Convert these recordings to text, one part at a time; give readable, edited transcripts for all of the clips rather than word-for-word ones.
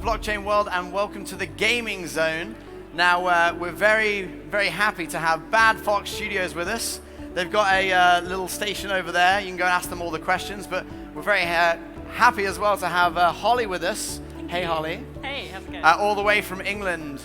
blockchain world, and welcome to the gaming zone. Now, we're very, very happy to have Bad Fox Studios with us. They've got a little station over there. You can go and ask them all the questions, but we're very happy as well to have Holly with us. Hey, Holly. Hey, how's it going? All the way from England.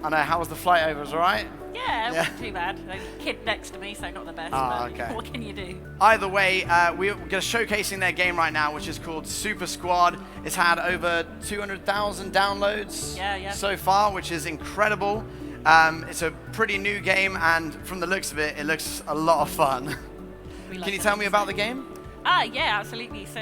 I know, how was the flight over? Was it all right? Yeah, it wasn't too bad. There's a kid next to me, so not the best, but okay. What can you do? Either way, we're showcasing their game right now, which is called Super Squad. It's had over 200,000 downloads so far, which is incredible. It's a pretty new game, and from the looks of it, it looks a lot of fun. Can you tell me about the game? Yeah, absolutely. So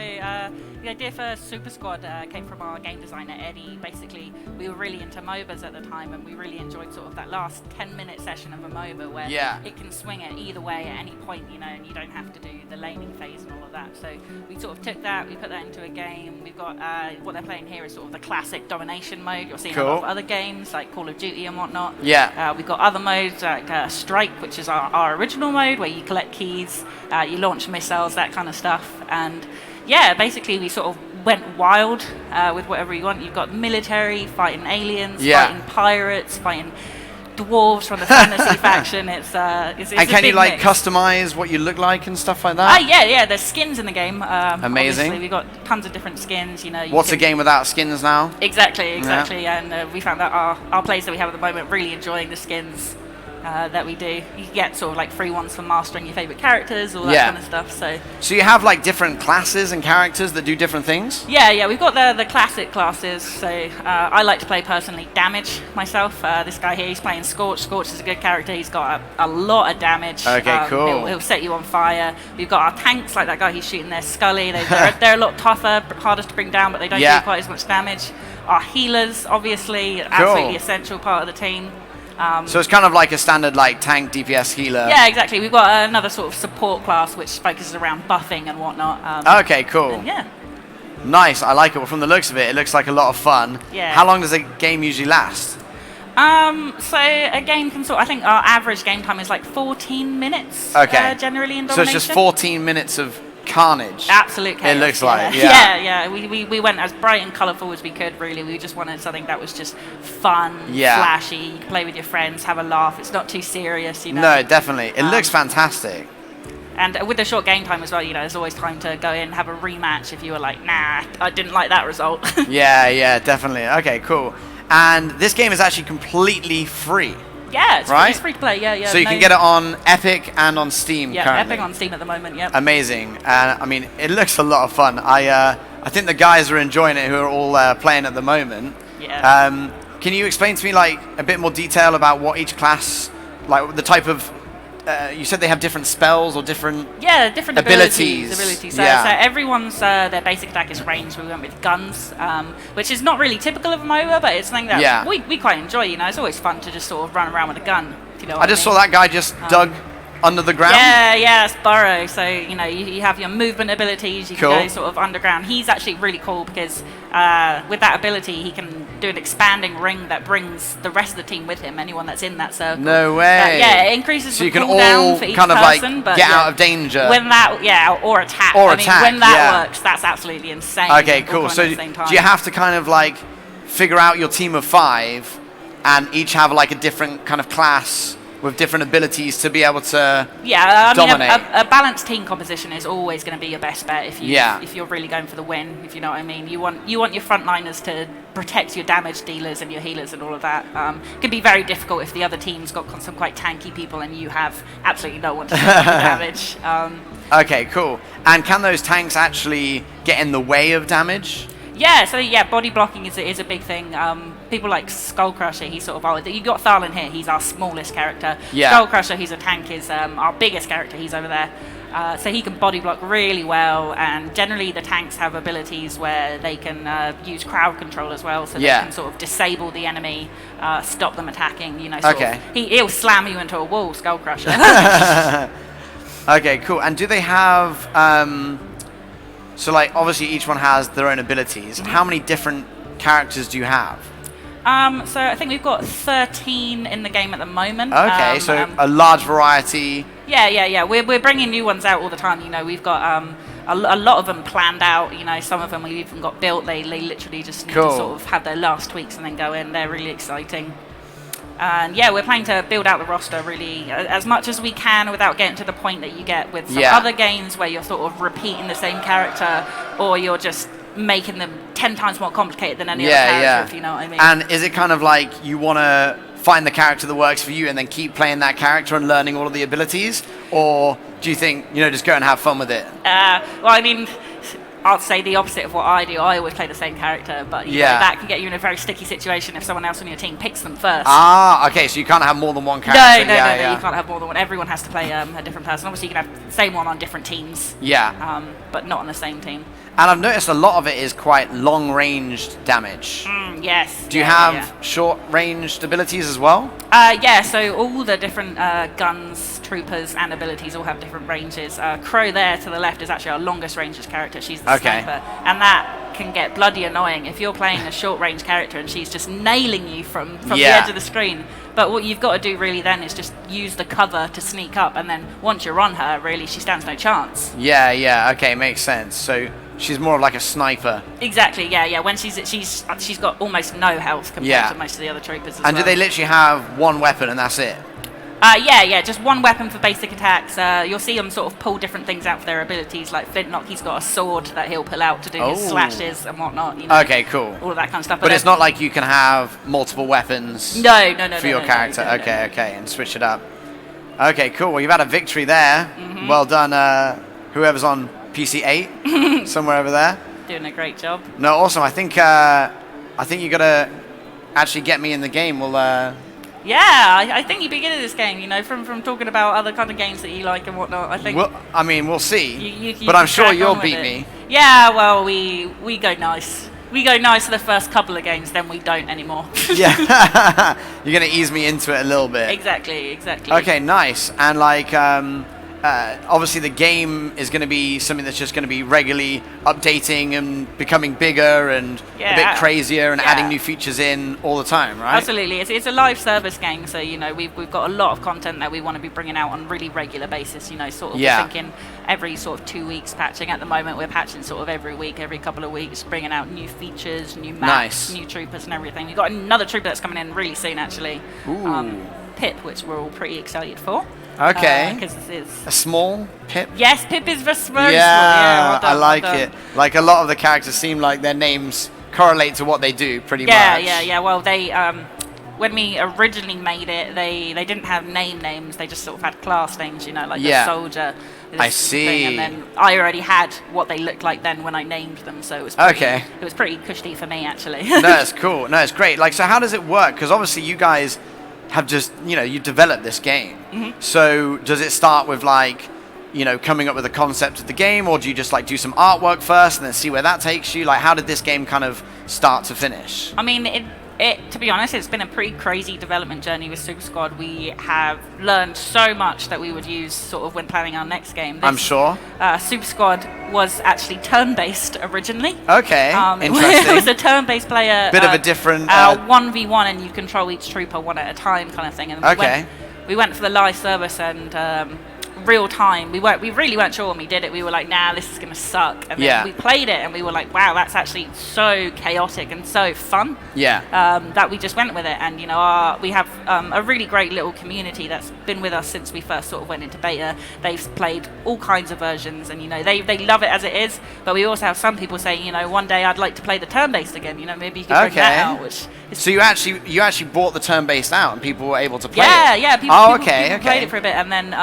the idea for Super Squad came from our game designer, Eddie. Basically, we were really into MOBAs at the time, and we really enjoyed sort of that last 10-minute session of a MOBA where it can swing it either way at any point, you know, and you don't have to do the laning phase and all of that. So we sort of took that, we put that into a game. We've got what they're playing here is sort of the classic domination mode. You're seeing a lot of other games like Call of Duty and whatnot. Yeah. We've got other modes like Strike, which is our original mode where you collect keys, you launch missiles, that kind of stuff. And yeah, basically we sort of went wild with whatever you want. You've got military, fighting aliens, fighting pirates, fighting dwarves from the fantasy faction. It's and can you like customize what you look like and stuff like that? Yeah. There's skins in the game. Amazing. We've got tons of different skins. You know. What's a game without skins now? Exactly. Yeah. And we found that our players that we have at the moment really enjoying the skins that we do. You get sort of like free ones for mastering your favorite characters, all that kind of stuff. So you have like different classes and characters that do different things? Yeah. We've got the classic classes. So I like to play personally damage myself. This guy here, he's playing Scorch. Scorch is a good character. He's got a lot of damage. Okay, cool. He'll set you on fire. We've got our tanks, like that guy he's shooting their Scully. They're a lot tougher, harder to bring down, but they don't do quite as much damage. Our healers, obviously, absolutely essential part of the team. So it's kind of like a standard like tank DPS healer. Yeah, exactly. We've got another sort of support class which focuses around buffing and whatnot. Okay, cool. Yeah. Nice, I like it. Well, from the looks of it, it looks like a lot of fun. Yeah. How long does a game usually last? So a game can I think our average game time is like 14 minutes. Okay. Generally in So domination. it's just 14 minutes of carnage. Absolute chaos. It looks like, yeah. We went as bright and colourful as we could, really. We just wanted something that was just fun, flashy, you can play with your friends, have a laugh. It's not too serious, you know. No, definitely. It looks fantastic. And with the short game time as well, you know, there's always time to go in, have a rematch if you were like, nah, I didn't like that result. Yeah, definitely. Okay, cool. And this game is actually completely free. Yeah, it's free to play, So you can get it on Epic and on Steam currently. Yeah, Epic on Steam at the moment, yep. Amazing. I mean, it looks a lot of fun. I think the guys are enjoying it who are all playing at the moment. Yeah. Can you explain to me like a bit more detail about what each class, like the type of, you said they have different spells or different different abilities. So everyone's their basic attack is ranged. We went with guns, which is not really typical of a MOBA, but it's something that we quite enjoy. You know, it's always fun to just sort of run around with a gun. You know, I just saw that guy just dug under the ground. Yeah, it's burrow. So you know, you have your movement abilities. You can go sort of underground. He's actually really cool because with that ability, he can do an expanding ring that brings the rest of the team with him. Anyone that's in that circle. No way. It increases the So cooldown for you each can all kind person, of like but get out of danger. When that, or attack. When that works, that's absolutely insane. Okay, cool. So do you have to kind of like figure out your team of 5 and each have like a different kind of class with different abilities to be able to dominate? A balanced team composition is always going to be your best bet if you're really going for the win, if you know what I mean. You want your frontliners to protect your damage dealers and your healers and all of that. It can be very difficult if the other team's got some quite tanky people and you have absolutely no one to take the damage. Okay, cool. And can those tanks actually get in the way of damage? Yeah, body blocking is a big thing. People like Skullcrusher, he's sort of you got Tharlan here, he's our smallest character. Skullcrusher, he's a tank, is our biggest character, he's over there. So he can body block really well, and generally the tanks have abilities where they can use crowd control as well, so they can sort of disable the enemy, stop them attacking, you know, he'll slam you into a wall, Skullcrusher. Okay, cool. And do they have so like obviously each one has their own abilities. How many different characters do you have? So I think we've got 13 in the game at the moment. Okay, so a large variety. Yeah. We're bringing new ones out all the time. You know, we've got a lot of them planned out. You know, some of them we even got built. They literally just need to sort of have their last tweaks and then go in. They're really exciting. And yeah, we're planning to build out the roster really as much as we can without getting to the point that you get with some other games where you're sort of repeating the same character, or you're just making them 10 times more complicated than any other character, if you know what I mean. And is it kind of like you want to find the character that works for you and then keep playing that character and learning all of the abilities? Or do you think, you know, just go and have fun with it? Well, I mean, I'll say the opposite of what I do. I always play the same character, but you know, that can get you in a very sticky situation if someone else on your team picks them first. Ah, okay, so you can't have more than one character. No, you can't have more than one. Everyone has to play a different person. Obviously, you can have the same one on different teams. Yeah. But not on the same team. And I've noticed a lot of it is quite long-ranged damage. Yes. Do you have short-ranged abilities as well? Yeah, so all the different guns, troopers, and abilities all have different ranges. Crow there to the left is actually our longest ranged character. She's the sniper. And that can get bloody annoying if you're playing a short-range character and she's just nailing you from the edge of the screen. But what you've got to do really then is just use the cover to sneak up, and then once you're on her, really, she stands no chance. Yeah, okay, makes sense. So she's more of like a sniper. Exactly, yeah. When she's got almost no health compared to most of the other troopers as well. And do they literally have one weapon and that's it? Yeah, just one weapon for basic attacks. You'll see them sort of pull different things out for their abilities, like Flintlock, he's got a sword that he'll pull out to do his slashes and whatnot. You know, okay, cool. All of that kind of stuff. But it's not like you can have multiple weapons for your character. Okay, and switch it up. Okay, cool. Well, you've had a victory there. Well done, whoever's on PC 8, somewhere over there. Doing a great job. No, awesome. I think you got to actually get me in the game. We'll... Yeah, I think you'd be good at this game, you know, from talking about other kind of games that you like and whatnot. I think. Well, I mean, we'll see. But I'm sure you'll beat me. Yeah, well, we go nice. We go nice for the first couple of games, then we don't anymore. Yeah, you're gonna ease me into it a little bit. Exactly. Okay, nice. And like, obviously the game is going to be something that's just going to be regularly updating and becoming bigger and a bit crazier and adding new features in all the time, right? Absolutely. It's a live service game, so you know we've got a lot of content that we want to be bringing out on a really regular basis. You know, sort of thinking every sort of 2 weeks patching. At the moment, we're patching sort of every week, every couple of weeks, bringing out new features, new maps, new troopers, and everything. We've got another trooper that's coming in really soon, actually. Pip, which we're all pretty excited for. Okay. Because it's a small Pip? Yes, Pip is very small. Yeah, well done, I like it. Like a lot of the characters seem like their names correlate to what they do pretty much. Yeah. Well, they when we originally made it, they didn't have names. They just sort of had class names, you know, like the soldier. I see. And then I already had what they looked like then when I named them, so it was pretty cushy for me, actually. No, it's cool. No, it's great. Like, so how does it work? Because obviously you guys have just, you know, you developed this game. So does it start with like, you know, coming up with a concept of the game, or do you just like do some artwork first and then see where that takes you? Like, how did this game kind of start to finish? I mean, it to be honest, it's been a pretty crazy development journey with Super Squad. We have learned so much that we would use sort of when planning our next game. I'm sure. Super Squad was actually turn-based originally. Okay, interesting. It was a turn-based player. Bit of a different... 1v1, and you control each trooper one at a time kind of thing. And we went for the live service and... real time. We really weren't sure when we did it. We were like, nah, this is gonna suck. And then we played it and we were like, wow, that's actually so chaotic and so fun. That we just went with it. And you know, we have a really great little community that's been with us since we first sort of went into beta. They've played all kinds of versions, and you know, they love it as it is. But we also have some people saying, you know, one day I'd like to play the turn-based again. You know, maybe you could bring that out. Which so you actually bought the turn-based out, and people were able to play it. Yeah. People played it for a bit, and then.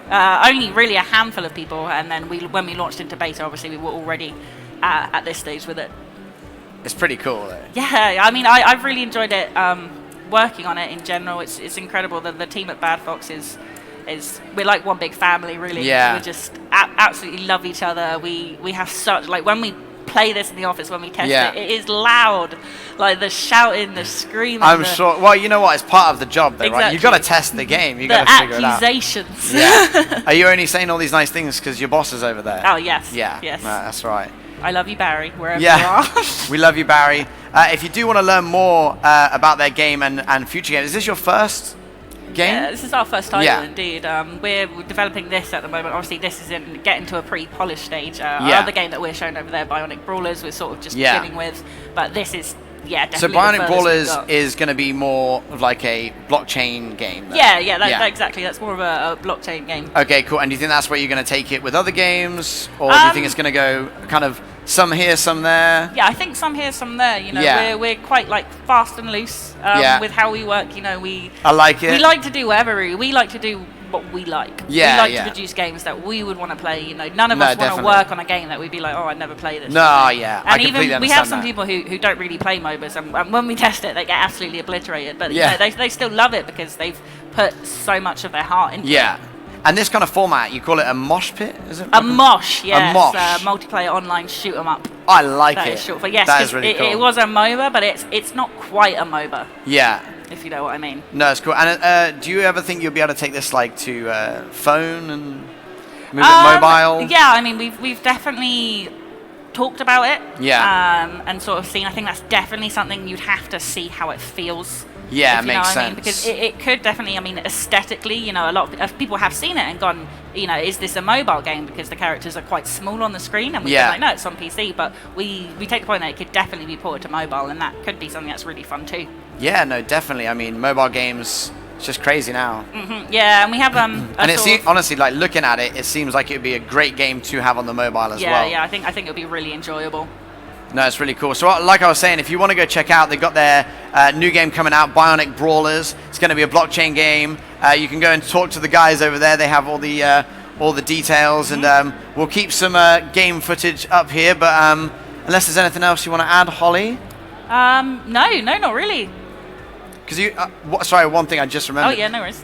Only really a handful of people, and then when we launched into beta, obviously we were already at this stage with it. It's pretty cool, though. Yeah, I mean, I've really enjoyed it. Working on it in general, it's incredible. The team at Bad Fox is we're like one big family, really. We just absolutely love each other. We have such, like, when we play this in the office, when we test it is loud, like the shouting, the screaming. I'm sure. Well, you know what? It's part of the job, though, right? You've got to test the game. You've got to figure it out. The accusations. Yeah. Are you only saying all these nice things because your boss is over there? Oh yes. Yeah. Yes. No, that's right. I love you, Barry, wherever you are. We love you, Barry. If you do want to learn more about their game and future games, is this your first game? Yeah, this is our first title, indeed. We're developing this at the moment. Obviously, this is getting to a pre-polished stage. Our other game that we're showing over there, Bionic Brawlers, we're sort of just beginning with. But this is, definitely. So Bionic Brawlers is going to be more of like a blockchain game. Then. Yeah, exactly. That's more of a blockchain game. Okay, cool. And do you think that's where you're going to take it with other games, or do you think it's going to go kind of some here, some there? Yeah, I think some here, some there. You know, we're quite like fast and loose with how we work. You know, I like it. We like to do whatever we like to do. What we like. Yeah, we like to produce games that we would want to play. You know, none of us want to work on a game that we'd be like, oh, I'd never play this. No, yeah. And even we have some people who don't really play MOBAs, and when we test it, they get absolutely obliterated. But you know, they still love it because they've put so much of their heart into it. Yeah. And this kind of format, you call it a mosh pit, is it? A mosh, yes. A mosh. Multiplayer online shoot 'em up. I like that it. Is short for. Yes, that is really cool. It was a MOBA, but it's not quite a MOBA. Yeah. If you know what I mean. No, it's cool. And do you ever think you'll be able to take this like to phone and move it mobile? Yeah, I mean we've definitely talked about it. Yeah. And sort of seen. I think that's definitely something you'd have to see how it feels. Yeah, it makes sense. I mean? Because it could definitely, I mean, aesthetically, you know, a lot of people have seen it and gone, you know, is this a mobile game? Because the characters are quite small on the screen, and we've been like, no, it's on PC. But we take the point that it could definitely be ported to mobile, and that could be something that's really fun too. Yeah, no, definitely. I mean, mobile games, it's just crazy now. Mm-hmm. Yeah, and we have and it's honestly, like looking at it, it seems like it would be a great game to have on the mobile as well. Yeah, I think it would be really enjoyable. No, it's really cool. So like I was saying, if you want to go check out, they've got their new game coming out, Bionic Brawlers. It's going to be a blockchain game. You can go and talk to the guys over there. They have all the details, and we'll keep some game footage up here. But unless there's anything else you want to add, Holly? No, not really. Because sorry, one thing I just remembered. Oh yeah, no worries.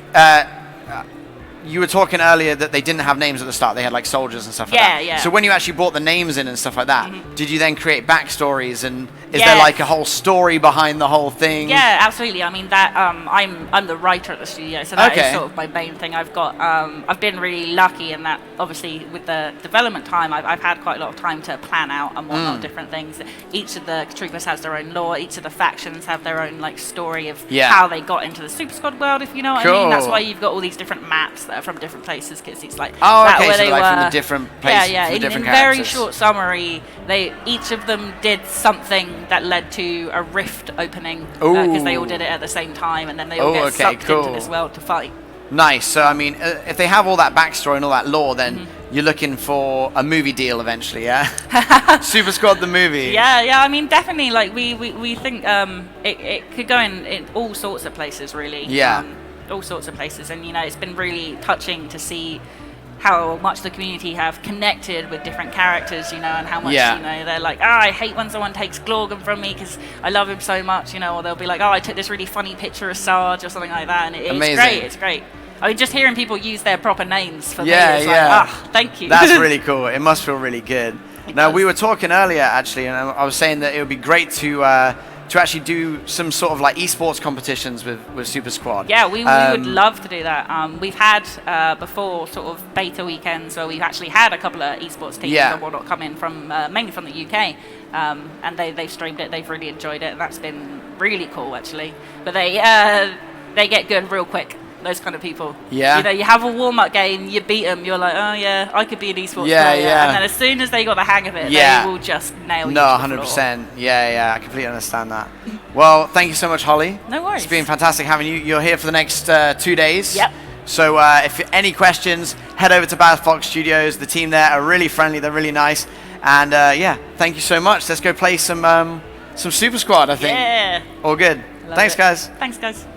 You were talking earlier that they didn't have names at the start. They had like soldiers and stuff like that. Yeah. So when you actually brought the names in and stuff like that, did you then create backstories, and is there like a whole story behind the whole thing? Yeah, absolutely. I mean that I'm the writer at the studio, so that is sort of my main thing. I've been really lucky in that. Obviously, with the development time, I've had quite a lot of time to plan out and whatnot different things. Each of the troopers has their own lore. Each of the factions have their own like story of how they got into the Super Squad world. If you know what I mean, that's why you've got all these different maps that are from different places, because it's like where they were from the different places. Yeah. In very short summary, each of them did something that led to a rift opening because they all did it at the same time, and then they all get sucked into this world to fight. Nice. So I mean, if they have all that backstory and all that lore, then you're looking for a movie deal eventually, yeah? Super Squad the movie. Yeah. I mean, definitely. Like we think it could go in all sorts of places, really. Yeah. All sorts of places, and you know, it's been really touching to see how much the community have connected with different characters, you know, and how much, you know, they're like, I hate when someone takes Glorgon from me because I love him so much, you know, or they'll be like, I took this really funny picture of Sarge or something like that, and it's great. I mean, just hearing people use their proper names for me is like, thank you. That's really cool. It must feel really good. Now, we were talking earlier, actually, and I was saying that it would be great to actually do some sort of like esports competitions with Super Squad. Yeah, we would love to do that. We've had before sort of beta weekends where we've actually had a couple of esports teams and whatnot come in from mainly from the UK, and they've streamed it. They've really enjoyed it, and that's been really cool actually. But they get good real quick. Those kind of people. Yeah. You know, you have a warm-up game, you beat them, you're like, oh yeah, I could be an esports player. Yeah. And then as soon as they got the hang of it, they will just nail you. No, 100%. Yeah, I completely understand that. Well, thank you so much, Holly. No worries. It's been fantastic having you. You're here for the next 2 days. Yep. So if any questions, head over to Bad Fox Studios. The team there are really friendly. They're really nice. And thank you so much. Let's go play some Super Squad, I think. Yeah. All good. Thanks, guys. Thanks, guys.